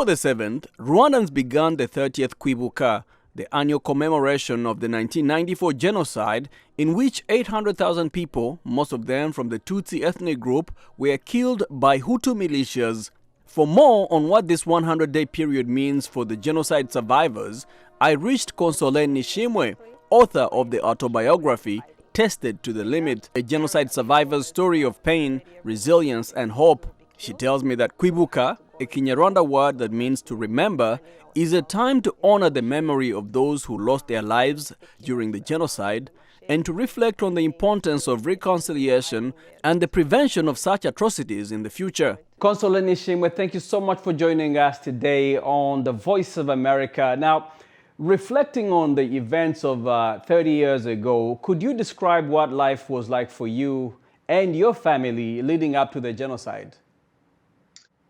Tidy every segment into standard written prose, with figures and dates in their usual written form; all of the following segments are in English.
October the 7th, Rwandans began the 30th Kwibuka, the annual commemoration of the 1994 genocide in which 800,000 people, most of them from the Tutsi ethnic group, were killed by Hutu militias. For more on what this 100-day period means for the genocide survivors, I reached Consolee Nishimwe, author of the autobiography Tested to the Limit, a genocide survivor's story of pain, resilience, and hope. She tells me that Kwibuka, a Kinyarwanda word that means to remember, is a time to honor the memory of those who lost their lives during the genocide and to reflect on the importance of reconciliation and the prevention of such atrocities in the future. Consolee Nishimwe, thank you so much for joining us today on The Voice of America. Now, reflecting on the events of 30 years ago, could you describe what life was like for you and your family leading up to the genocide?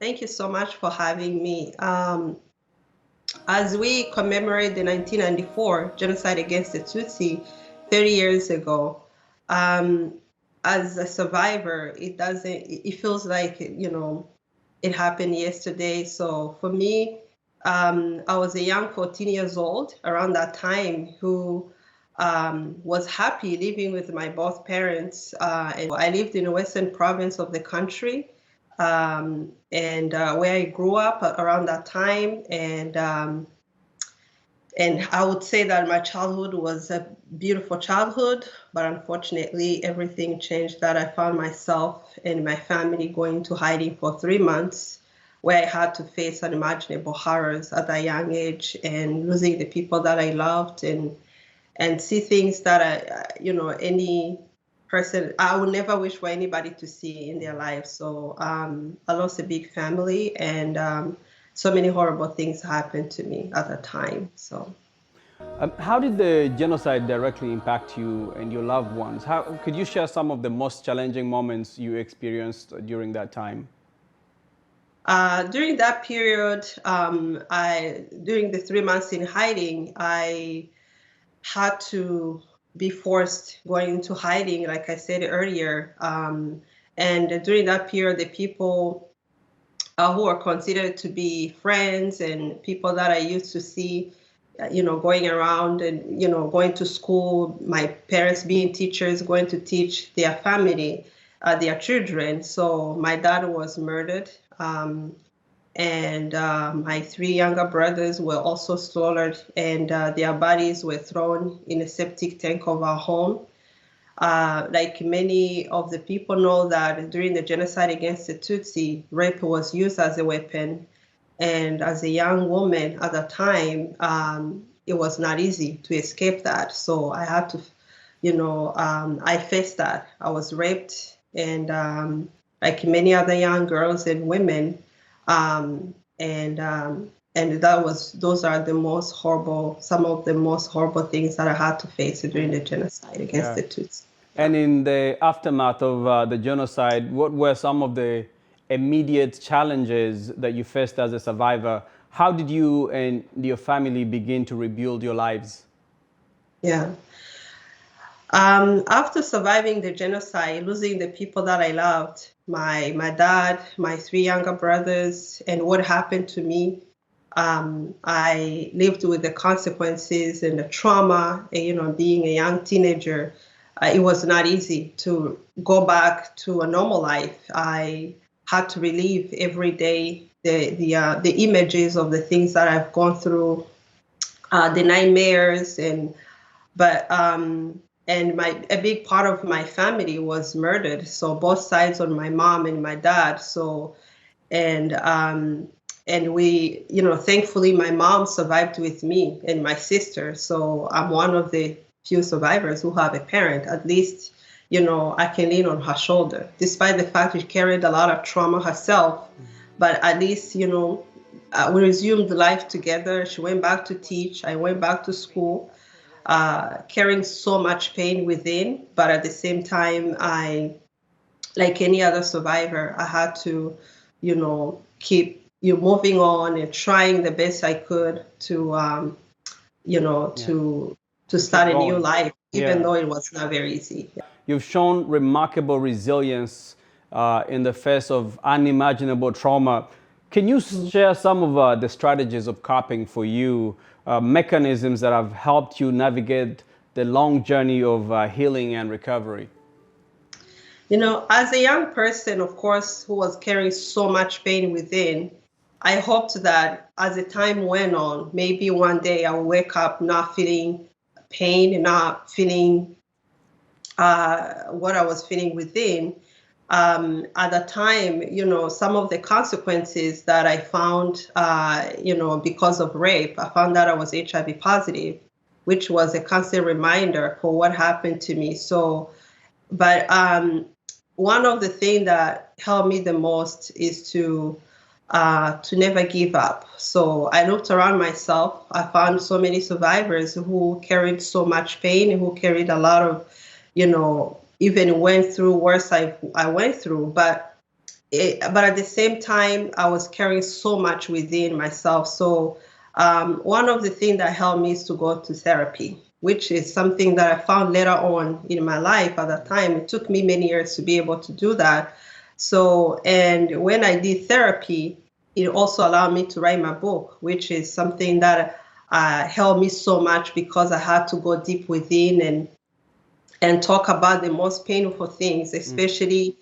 Thank you so much for having me. As we commemorate the 1994 genocide against the Tutsi 30 years ago, as a survivor, it feels like, it happened yesterday. So for me, I was a young 14 years old around that time who was happy living with my both parents. And I lived in the western province of the country. And where I grew up around that time, and I would say that my childhood was a beautiful childhood, but unfortunately everything changed. That I found myself and my family going into hiding for 3 months, where I had to face unimaginable horrors at a young age and losing the people that I loved and see things that any person, I would never wish for anybody to see in their lives. So I lost a big family, and so many horrible things happened to me at the time. So, how did the genocide directly impact you and your loved ones? How could you share some of the most challenging moments you experienced during that time? During that period, during the 3 months in hiding, I had to be forced going into hiding, like I said earlier. And during that period, the people who were considered to be friends and people that I used to see, going around and, going to school, my parents being teachers, going to teach their family, their children. So my dad was murdered. And my 3 younger brothers were also slaughtered, and their bodies were thrown in a septic tank of our home. Like many of the people know that during the genocide against the Tutsi, rape was used as a weapon. And as a young woman at the time, it was not easy to escape that. So I had to, I faced that. I was raped, and like many other young girls and women, and those are the most horrible, some of the most horrible things that I had to face during the genocide against the Tutsi. And in the aftermath of the genocide, what were some of the immediate challenges that you faced as a survivor? How did you and your family begin to rebuild your lives? Yeah. After surviving the genocide, losing the people that I loved, my dad, my 3 younger brothers, and what happened to me, I lived with the consequences and the trauma, being a young teenager. It was not easy to go back to a normal life. I had to relive every day the images of the things that I've gone through, the nightmares, and a big part of my family was murdered. So both sides on my mom and my dad. So, and we, thankfully my mom survived with me and my sister. So I'm one of the few survivors who have a parent. At least, I can lean on her shoulder, despite the fact she carried a lot of trauma herself. But at least, we resumed life together. She went back to teach. I went back to school. Carrying so much pain within, but at the same time, like any other survivor, I had to, keep moving on and trying the best I could to, to start a new life, even though it was not very easy. You've shown remarkable resilience in the face of unimaginable trauma. Can you share some of the strategies of coping for you, mechanisms that have helped you navigate the long journey of healing and recovery? You know, as a young person, of course, who was carrying so much pain within, I hoped that as the time went on, maybe one day I would wake up not feeling pain and not feeling what I was feeling within. At the time, you know, some of the consequences that I found, you know, because of rape, I found that I was HIV positive, which was a constant reminder for what happened to me. So, but one of the things that helped me the most is to never give up. So I looked around myself. I found so many survivors who carried so much pain, who carried a lot of, you know, even went through worse I went through. But at the same time, I was carrying so much within myself. So one of the things that helped me is to go to therapy, which is something that I found later on in my life. At that time, it took me many years to be able to do that. So, and when I did therapy, it also allowed me to write my book, which is something that helped me so much because I had to go deep within and talk about the most painful things, especially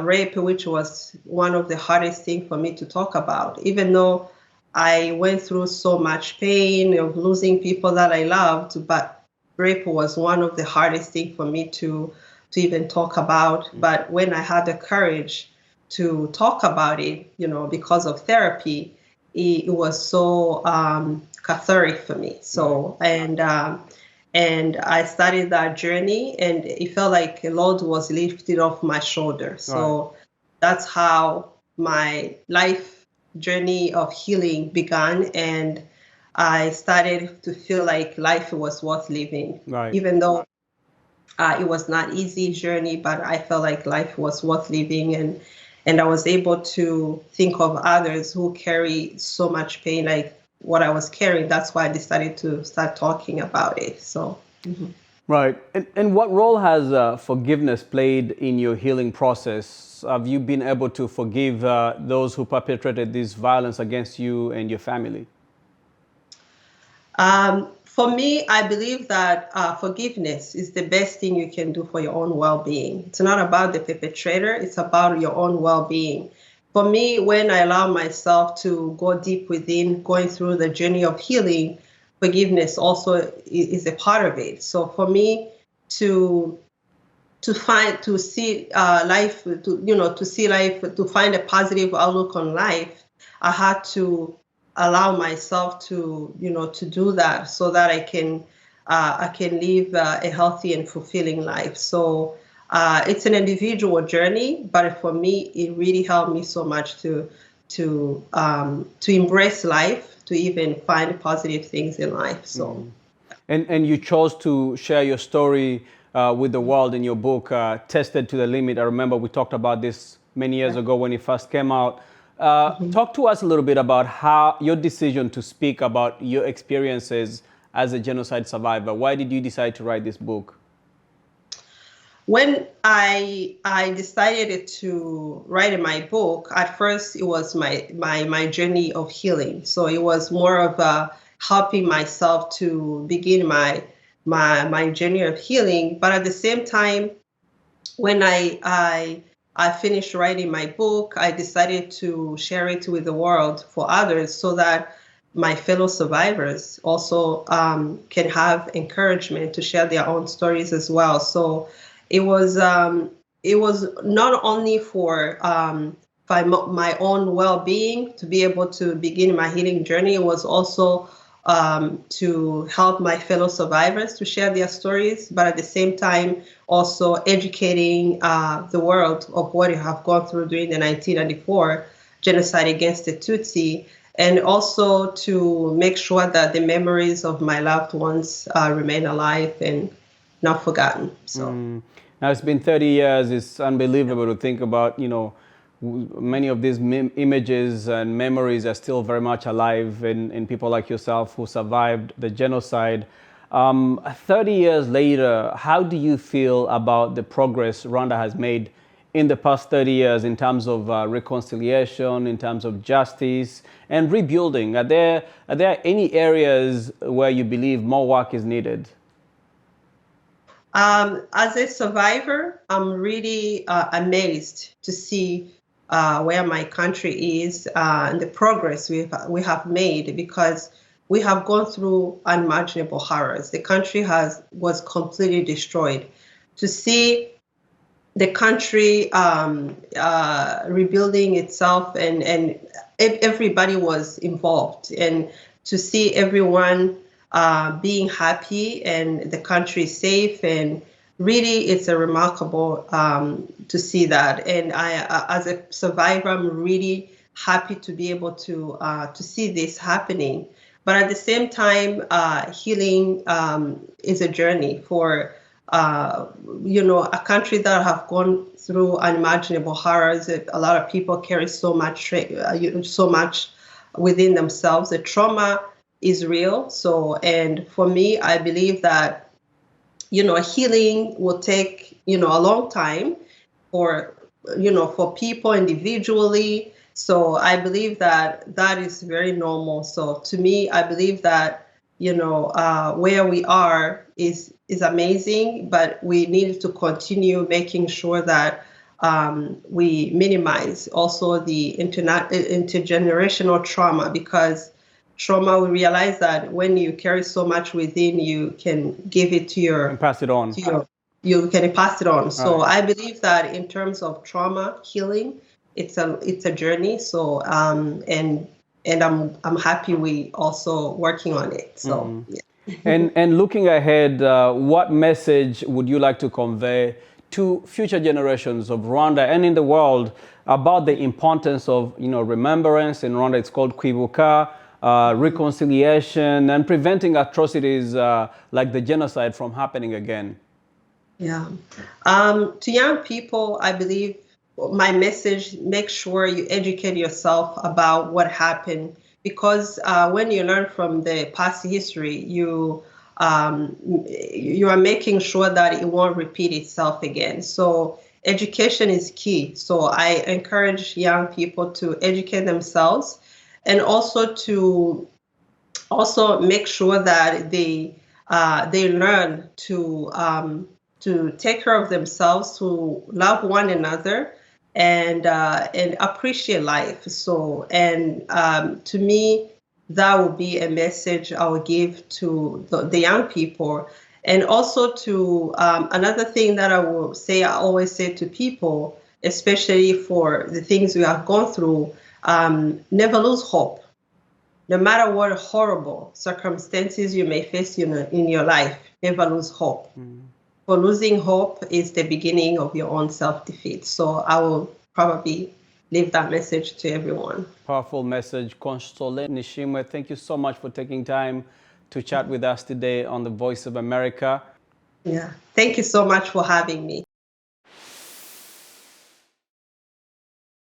rape, which was one of the hardest things for me to talk about. Even though I went through so much pain of losing people that I loved, but rape was one of the hardest things for me to even talk about. But when I had the courage to talk about it, you know, because of therapy, it was so cathartic for me. So, and I started that journey, and it felt like a load was lifted off my shoulders. So that's how my life journey of healing began, and I started to feel like life was worth living, even though it was not easy journey, but I felt like life was worth living, and I was able to think of others who carry so much pain like what I was carrying. That's why I decided to start talking about it. So. Right. And what role has forgiveness played in your healing process? Have you been able to forgive those who perpetrated this violence against you and your family? For me, I believe that forgiveness is the best thing you can do for your own well-being. It's not about the perpetrator, it's about your own well-being. For me, when I allow myself to go deep within, going through the journey of healing, forgiveness also is a part of it. So for me to see life, to find a positive outlook on life, I had to allow myself to do that so that I can live a healthy and fulfilling life. So it's an individual journey, but for me, it really helped me so much to embrace life, to even find positive things in life. So, and you chose to share your story with the world in your book, Tested to the Limit. I remember we talked about this many years ago when it first came out. Talk to us a little bit about how your decision to speak about your experiences as a genocide survivor. Why did you decide to write this book? When I decided to write my book, at first it was my journey of healing. So it was more of helping myself to begin my journey of healing. But at the same time, when I finished writing my book, I decided to share it with the world for others so that my fellow survivors also can have encouragement to share their own stories as well. So it was not only for my own well-being to be able to begin my healing journey. It was also to help my fellow survivors to share their stories, but at the same time also educating the world of what you have gone through during the 1994 genocide against the Tutsi, and also to make sure that the memories of my loved ones remain alive and not forgotten. So now it's been 30 years. It's unbelievable to think about, many of these images and memories are still very much alive in people like yourself who survived the genocide. 30 years later, how do you feel about the progress Rwanda has made in the past 30 years in terms of reconciliation, in terms of justice and rebuilding? Are there any areas where you believe more work is needed? As a survivor, I'm really amazed to see where my country is and the progress we have made, because we have gone through unimaginable horrors. The country was completely destroyed. To see the country rebuilding itself, and everybody was involved, and to see everyone being happy and the country safe, and really it's a remarkable to see that. And I, as a survivor, I'm really happy to be able to see this happening. But at the same time, healing is a journey for a country that have gone through unimaginable horrors. A lot of people carry so much within themselves. The trauma is real. So, and for me, I believe that, healing will take, a long time for people individually. So I believe that is very normal. So to me, I believe that, where we are is amazing, but we need to continue making sure that we minimize also the intergenerational trauma, because trauma, we realize that when you carry so much within, you can give it to your... And pass it on. You can pass it on. So right. I believe that in terms of trauma healing, it's a journey. So and I'm happy we also working on it. So yeah. And looking ahead, what message would you like to convey to future generations of Rwanda and in the world about the importance of remembrance? In Rwanda, it's called Kwibuka, reconciliation, and preventing atrocities like the genocide from happening again? Yeah. To young people, I believe my message: make sure you educate yourself about what happened, because when you learn from the past history, you are making sure that it won't repeat itself again. So education is key. So I encourage young people to educate themselves, and also to make sure that they learn to take care of themselves, to love one another, and appreciate life. So, and to me, that would be a message I would give to the young people. And also to another thing that I will say, I always say to people, especially for the things we have gone through, never lose hope. No matter what horrible circumstances you may face in your life, never lose hope. For losing hope is the beginning of your own self-defeat. So I will probably leave that message to everyone. Powerful message. Consolee Nishimwe, thank you so much for taking time to chat with us today on The Voice of America. Yeah, thank you so much for having me.